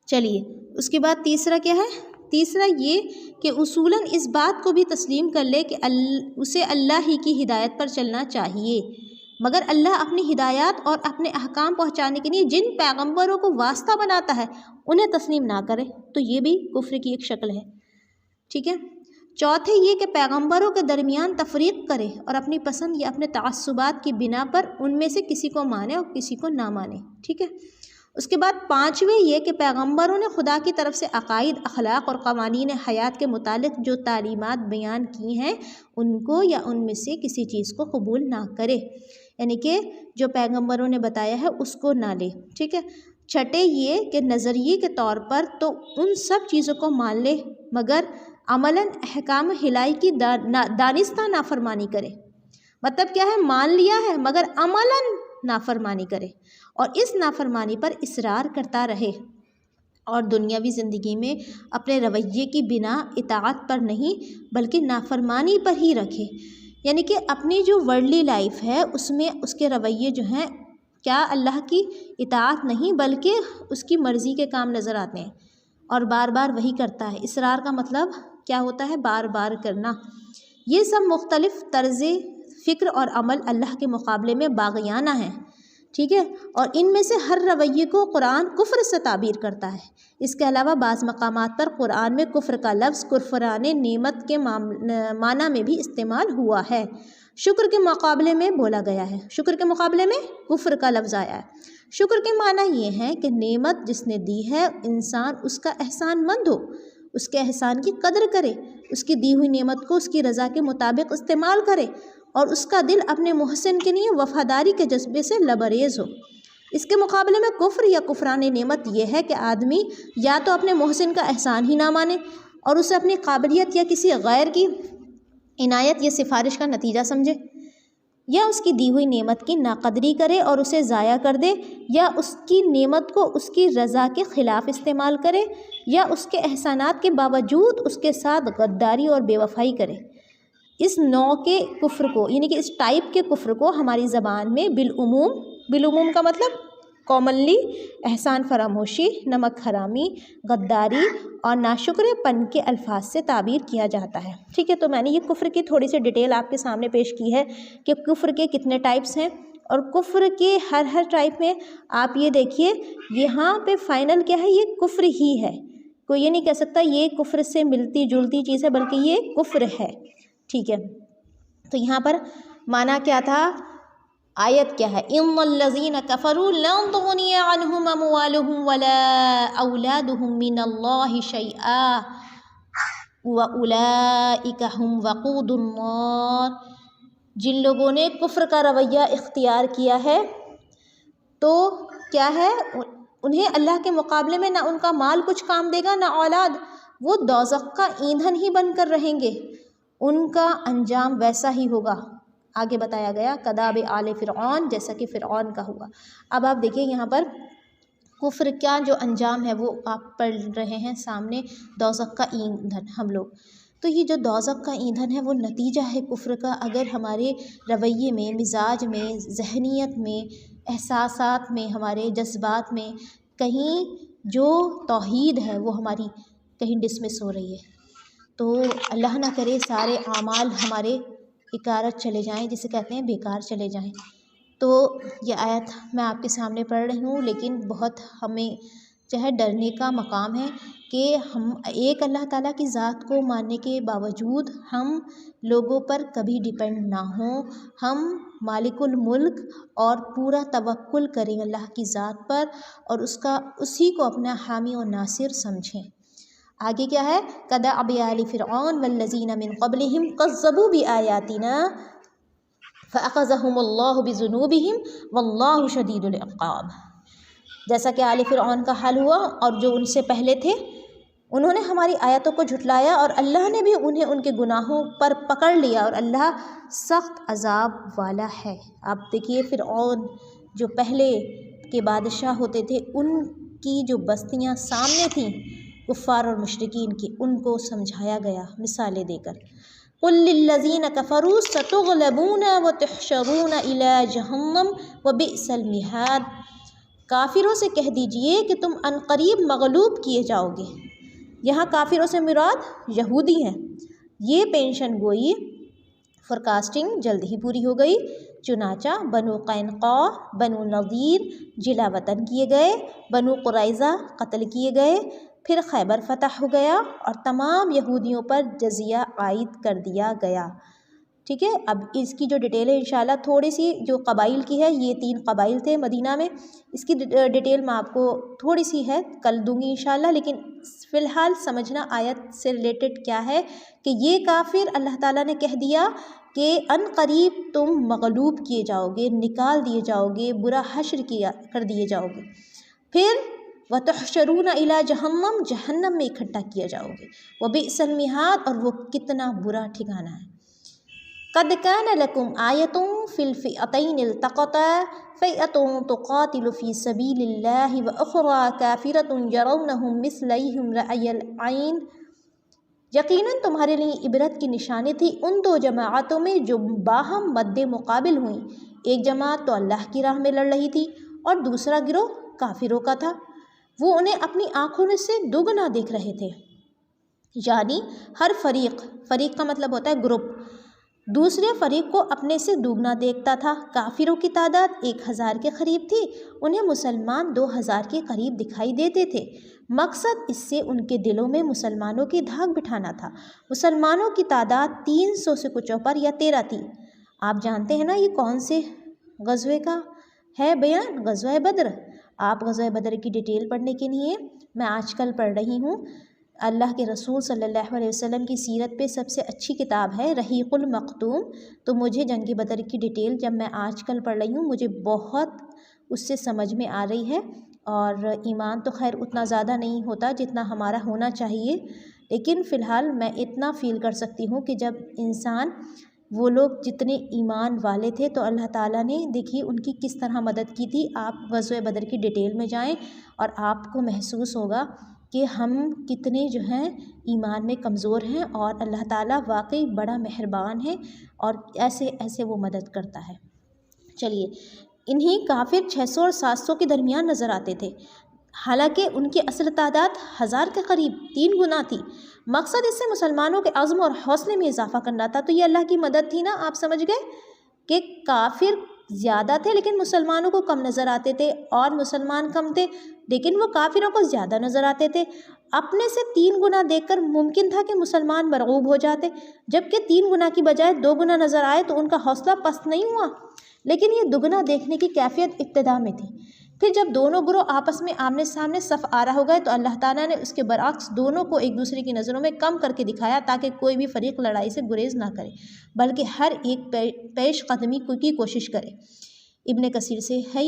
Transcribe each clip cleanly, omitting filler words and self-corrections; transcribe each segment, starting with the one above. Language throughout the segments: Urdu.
چلیے اس کے بعد تیسرا کیا ہے؟ تیسرا یہ کہ اصولاً اس بات کو بھی تسلیم کر لے کہ اسے اللہ ہی کی ہدایت پر چلنا چاہیے، مگر اللہ اپنی ہدایات اور اپنے احکام پہنچانے کے لیے جن پیغمبروں کو واسطہ بناتا ہے انہیں تسلیم نہ کرے، تو یہ بھی کفر کی ایک شکل ہے، ٹھیک ہے۔ چوتھے یہ کہ پیغمبروں کے درمیان تفریق کرے اور اپنی پسند یا اپنے تعصبات کی بنا پر ان میں سے کسی کو مانے اور کسی کو نہ مانے، ٹھیک ہے۔ اس کے بعد پانچویں یہ کہ پیغمبروں نے خدا کی طرف سے عقائد، اخلاق اور قوانین حیات کے متعلق جو تعلیمات بیان کی ہیں ان کو یا ان میں سے کسی چیز کو قبول نہ کرے، یعنی کہ جو پیغمبروں نے بتایا ہے اس کو نہ لے، ٹھیک ہے۔ چھٹے یہ کہ نظریے کے طور پر تو ان سب چیزوں کو مان لے مگر عملاً احکام الہی کی دانستہ نافرمانی کرے، مطلب کیا ہے؟ مان لیا ہے مگر عملاً نافرمانی کرے اور اس نافرمانی پر اصرار کرتا رہے، اور دنیاوی زندگی میں اپنے رویے کی بنا اطاعت پر نہیں بلکہ نافرمانی پر ہی رکھے، یعنی کہ اپنی جو ورلڈلی لائف ہے اس میں اس کے رویے جو ہیں کیا اللہ کی اطاعت نہیں بلکہ اس کی مرضی کے کام نظر آتے ہیں، اور بار بار وہی کرتا ہے۔ اصرار کا مطلب کیا ہوتا ہے؟ بار بار کرنا۔ یہ سب مختلف طرز فکر اور عمل اللہ کے مقابلے میں باغیانہ ہیں، ٹھیک ہے، اور ان میں سے ہر رویے کو قرآن کفر سے تعبیر کرتا ہے۔ اس کے علاوہ بعض مقامات پر قرآن میں کفر کا لفظ کفران نعمت کے معنی میں بھی استعمال ہوا ہے، شکر کے مقابلے میں بولا گیا ہے، شکر کے مقابلے میں کفر کا لفظ آیا ہے۔ شکر کے معنی یہ ہے کہ نعمت جس نے دی ہے انسان اس کا احسان مند ہو، اس کے احسان کی قدر کرے، اس کی دی ہوئی نعمت کو اس کی رضا کے مطابق استعمال کرے اور اس کا دل اپنے محسن کے لیے وفاداری کے جذبے سے لبریز ہو۔ اس کے مقابلے میں کفر یا کفران نعمت یہ ہے کہ آدمی یا تو اپنے محسن کا احسان ہی نہ مانے اور اسے اپنی قابلیت یا کسی غیر کی عنایت یا سفارش کا نتیجہ سمجھے، یا اس کی دی ہوئی نعمت کی ناقدری کرے اور اسے ضائع کر دے، یا اس کی نعمت کو اس کی رضا کے خلاف استعمال کرے، یا اس کے احسانات کے باوجود اس کے ساتھ غداری اور بے وفائی کرے۔ اس نوع کے کفر کو یعنی کہ اس ٹائپ کے کفر کو ہماری زبان میں بالعموم کا مطلب کامنلی احسان فراموشی، نمک حرامی، غداری اور ناشکر پن کے الفاظ سے تعبیر کیا جاتا ہے، ٹھیک ہے۔ تو میں نے یہ کفر کی تھوڑی سی ڈیٹیل آپ کے سامنے پیش کی ہے کہ کفر کے کتنے ٹائپس ہیں، اور کفر کے ہر ٹائپ میں آپ یہ دیکھیے یہاں پہ فائنل کیا ہے؟ یہ کفر ہی ہے، کوئی یہ نہیں کہہ سکتا یہ کفر سے ملتی جلتی چیز ہے، بلکہ یہ کفر ہے، ٹھیک ہے۔ تو یہاں پر معنی کیا تھا؟ آیت کیا ہے؟ ان الذین کفروا لن تغنی عنہم اموالہم ولا اولادہم من اللہ شیئا واولئک ھم وقود النار۔ جن لوگوں نے کفر کا رویہ اختیار کیا ہے تو کیا ہے؟ انہیں اللہ کے مقابلے میں نہ ان کا مال کچھ کام دے گا نہ اولاد، وہ دوزخ کا ایندھن ہی بن کر رہیں گے، ان کا انجام ویسا ہی ہوگا۔ آگے بتایا گیا کداب آل فرعون، جیسا کہ فرعون کا ہوا۔ اب آپ دیکھیں یہاں پر کفر کا جو انجام ہے وہ آپ پڑھ رہے ہیں سامنے، دوزخ کا ایندھن ہم لوگ، تو یہ جو دوزخ کا ایندھن ہے وہ نتیجہ ہے کفر کا۔ اگر ہمارے رویے میں، مزاج میں، ذہنیت میں، احساسات میں، ہمارے جذبات میں کہیں جو توحید ہے وہ ہماری کہیں ڈسمس ہو رہی ہے تو اللہ نہ کرے سارے اعمال ہمارے اکارت چلے جائیں، جسے کہتے ہیں بیکار چلے جائیں۔ تو یہ آیت میں آپ کے سامنے پڑھ رہی ہوں، لیکن بہت ہمیں جو ہے ڈرنے کا مقام ہے کہ ہم ایک اللہ تعالیٰ کی ذات کو ماننے کے باوجود ہم لوگوں پر کبھی ڈیپینڈ نہ ہوں، ہم مالک الملک اور پورا توکل کریں اللہ کی ذات پر اور اسی کو اپنا حامی و ناصر سمجھیں۔ آگے کیا ہے؟ کداب آل فرعون والذین من قبلہم کذبوا بآیاتنا فأخذہم اللہ بذنوبہم واللہ شدید العقاب۔ جیسا کہ آل فرعون کا حال ہوا اور جو ان سے پہلے تھے، انہوں نے ہماری آیتوں کو جھٹلایا اور اللہ نے بھی انہیں ان کے گناہوں پر پکڑ لیا، اور اللہ سخت عذاب والا ہے۔ آپ دیکھیے فرعون جو پہلے کے بادشاہ ہوتے تھے، ان کی جو بستیاں سامنے تھیں کفار اور مشرکین کی، ان کو سمجھایا گیا مثالیں دے کر۔ قل للذین کفروا ستغلبون وتحشرون الی جہنم وبئس المہاد۔ کافروں سے کہہ دیجئے کہ تم عنقریب مغلوب کیے جاؤ گے۔ یہاں کافروں سے مراد یہودی ہیں۔ یہ پینشن گوئی فورکاسٹنگ جلد ہی پوری ہو گئی، چنانچہ بنو قینقاع، بنو نذیر جلا وطن کیے گئے، بنو قریظہ قتل کیے گئے، پھر خیبر فتح ہو گیا اور تمام یہودیوں پر جزیہ عائد کر دیا گیا۔ ٹھیک ہے، اب اس کی جو ڈیٹیل ہے انشاءاللہ تھوڑی سی جو قبائل کی ہے، یہ 3 قبائل تھے مدینہ میں، اس کی ڈیٹیل میں آپ کو تھوڑی سی ہے کل دوں گی انشاءاللہ، لیکن فی الحال سمجھنا آیت سے ریلیٹڈ کیا ہے کہ یہ کافر اللہ تعالیٰ نے کہہ دیا کہ ان قریب تم مغلوب کیے جاؤ گے، نکال دیے جاؤ گے، برا حشر کر دیے جاؤ گے، پھر وَتُحْشَرُونَ إِلَىٰ جَهَنَّمَ جہنم میں اکٹھا کیا جاؤ گے، وَبِئْسَ الْمِہَادُ اور وہ کتنا برا ٹھکانہ ہے۔ قَدْ كَانَ لَكُمْ آيَةٌ فِي الْفِئَتَيْنِ الْتَقَتَا فِئَةٌ تُقَاتِلُ فِي سَبِيلِ اللَّهِ وَأُخْرَىٰ كَافِرَةٌ يَرَوْنَهُم مِّثْلَيْهِمْ رَأْيَ الْعَيْنِ، یقیناً تمہارے لیے عبرت کی نشانی تھی ان 2 جماعتوں میں جو باہم مد مقابل ہوئیں، ایک جماعت تو اللہ کی راہ میں لڑ رہی تھی اور دوسرا گروہ کافروں کا تھا، وہ انہیں اپنی آنکھوں سے دوگنا دیکھ رہے تھے، یعنی ہر فریق کا مطلب ہوتا ہے گروپ، دوسرے فریق کو اپنے سے دوگنا دیکھتا تھا۔ کافروں کی تعداد 1000 کے قریب تھی، انہیں مسلمان 2000 کے قریب دکھائی دیتے تھے۔ مقصد اس سے ان کے دلوں میں مسلمانوں کی دھاک بٹھانا تھا۔ مسلمانوں کی تعداد 300 سے کچھ اوپر یا 13 تھی۔ آپ جانتے ہیں نا یہ کون سے غزوے کا ہے بیان؟ غزوہ بدر۔ آپ غزوہ بدر کی ڈیٹیل پڑھنے کے لیے میں آج کل پڑھ رہی ہوں، اللہ کے رسول صلی اللہ علیہ وسلم کی سیرت پہ سب سے اچھی کتاب ہے رحیق المختوم، تو مجھے جنگ بدر کی ڈیٹیل جب میں آج کل پڑھ رہی ہوں مجھے بہت اس سے سمجھ میں آ رہی ہے، اور ایمان تو خیر اتنا زیادہ نہیں ہوتا جتنا ہمارا ہونا چاہیے، لیکن فی الحال میں اتنا فیل کر سکتی ہوں کہ جب انسان وہ لوگ جتنے ایمان والے تھے تو اللہ تعالیٰ نے دیکھیے ان کی کس طرح مدد کی تھی۔ آپ غزوہ بدر کی ڈیٹیل میں جائیں اور آپ کو محسوس ہوگا کہ ہم کتنے جو ہیں ایمان میں کمزور ہیں، اور اللہ تعالیٰ واقعی بڑا مہربان ہے اور ایسے وہ مدد کرتا ہے۔ چلیے، انہی کافر 600 اور 700 کے درمیان نظر آتے تھے، حالانکہ ان کی اصل تعداد 1000 کے قریب 3 گنا تھی۔ مقصد اس سے مسلمانوں کے عزم اور حوصلے میں اضافہ کرنا تھا، تو یہ اللہ کی مدد تھی نا، آپ سمجھ گئے کہ کافر زیادہ تھے لیکن مسلمانوں کو کم نظر آتے تھے، اور مسلمان کم تھے لیکن وہ کافروں کو زیادہ نظر آتے تھے۔ اپنے سے 3 گنا دیکھ کر ممکن تھا کہ مسلمان مرغوب ہو جاتے، جبکہ 3 گنا کی بجائے 2 گنا نظر آئے تو ان کا حوصلہ پست نہیں ہوا، لیکن یہ دگنا دیکھنے کی کیفیت ابتدا میں تھی۔ پھر جب دونوں گروہ آپس میں آمنے سامنے صف آرا ہو گئے تو اللہ تعالیٰ نے اس کے برعکس دونوں کو ایک دوسرے کی نظروں میں کم کر کے دکھایا، تاکہ کوئی بھی فریق لڑائی سے گریز نہ کرے بلکہ ہر ایک پیش قدمی کی کوشش کرے۔ ابن کثیر سے ہے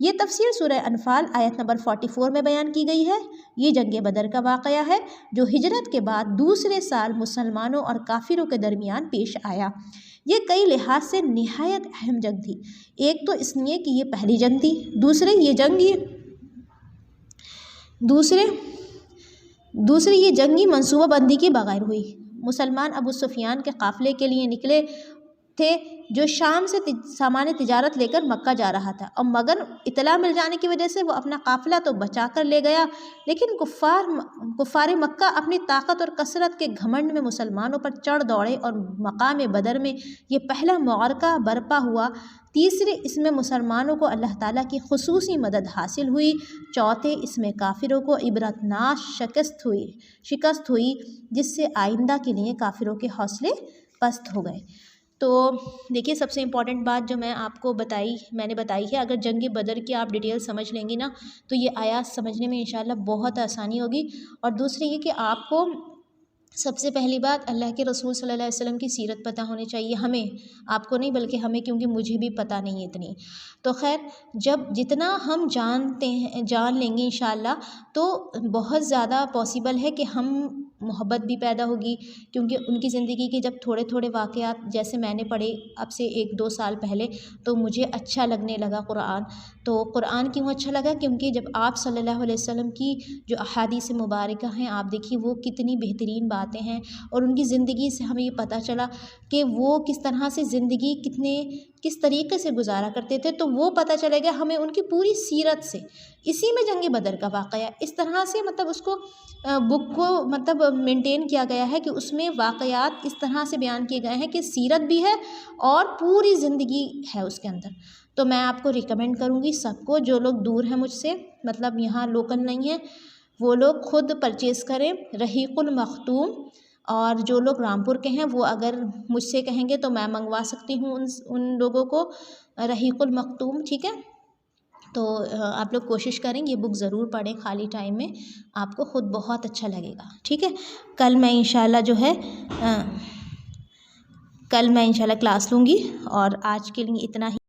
یہ تفسیر سورہ انفال آیت نمبر 44 میں بیان کی گئی ہے۔ یہ جنگ بدر کا واقعہ ہے جو ہجرت کے بعد دوسرے سال مسلمانوں اور کافروں کے درمیان پیش آیا۔ یہ کئی لحاظ سے نہایت اہم جنگ تھی۔ ایک تو اس لیے کہ یہ پہلی جنگ تھی، دوسرے یہ جنگی منصوبہ بندی کے بغیر ہوئی۔ مسلمان ابو سفیان کے قافلے کے لیے نکلے تھے جو شام سے سامان تجارت لے کر مکہ جا رہا تھا، اور مگر اطلاع مل جانے کی وجہ سے وہ اپنا قافلہ تو بچا کر لے گیا، لیکن کفار مکہ اپنی طاقت اور کثرت کے گھمنڈ میں مسلمانوں پر چڑھ دوڑے، اور مقام بدر میں یہ پہلا معرکہ برپا ہوا۔ تیسرے، اس میں مسلمانوں کو اللہ تعالیٰ کی خصوصی مدد حاصل ہوئی۔ چوتھے، اس میں کافروں کو عبرتناک شکست ہوئی، جس سے آئندہ کے لیے کافروں کے حوصلے پست ہو گئے۔ تو دیکھیے، سب سے امپورٹنٹ بات جو میں نے بتائی ہے، اگر جنگ بدر کی آپ ڈیٹیل سمجھ لیں گی نا تو یہ آیات سمجھنے میں انشاءاللہ بہت آسانی ہوگی۔ اور دوسری یہ کہ آپ کو سب سے پہلی بات اللہ کے رسول صلی اللہ علیہ وسلم کی سیرت پتہ ہونی چاہیے، ہمیں، آپ کو نہیں بلکہ ہمیں، کیونکہ مجھے بھی پتہ نہیں ہے اتنی۔ تو خیر، جب جتنا ہم جان لیں گے انشاءاللہ تو بہت زیادہ پاسبل ہے کہ ہم محبت بھی پیدا ہوگی، کیونکہ ان کی زندگی کے جب تھوڑے تھوڑے واقعات جیسے میں نے پڑھے اب سے 1-2 سال پہلے، تو مجھے اچھا لگنے لگا قرآن۔ تو قرآن کیوں اچھا لگا؟ کیونکہ جب آپ صلی اللہ علیہ وسلم کی جو احادیث مبارکہ ہیں آپ دیکھیے وہ کتنی بہترین باتیں ہیں اور ان کی زندگی سے ہمیں یہ پتہ چلا کہ وہ کس طرح سے زندگی کس طریقے سے گزارا کرتے تھے، تو وہ پتہ چلے گا ہمیں ان کی پوری سیرت سے۔ اسی میں جنگ بدر کا واقعہ اس طرح سے مطلب اس کو بک کو مطلب مینٹین کیا گیا ہے کہ اس میں واقعات اس طرح سے بیان کیے گئے ہیں کہ سیرت بھی ہے اور پوری زندگی ہے اس کے اندر۔ تو میں آپ کو ریکمینڈ کروں گی سب کو، جو لوگ دور ہیں مجھ سے، مطلب یہاں لوکل نہیں ہیں، وہ لوگ خود پرچیز کریں رحیق المختوم، اور جو لوگ رامپور کے ہیں وہ اگر مجھ سے کہیں گے تو میں منگوا سکتی ہوں ان لوگوں کو رحیق المختوم، ٹھیک ہے؟ تو آپ لوگ کوشش کریں یہ بک ضرور پڑھیں خالی ٹائم میں، آپ کو خود بہت اچھا لگے گا، ٹھیک ہے؟ کل میں انشاءاللہ جو ہے کل میں انشاءاللہ کلاس لوں گی، اور آج کے لیے اتنا ہی۔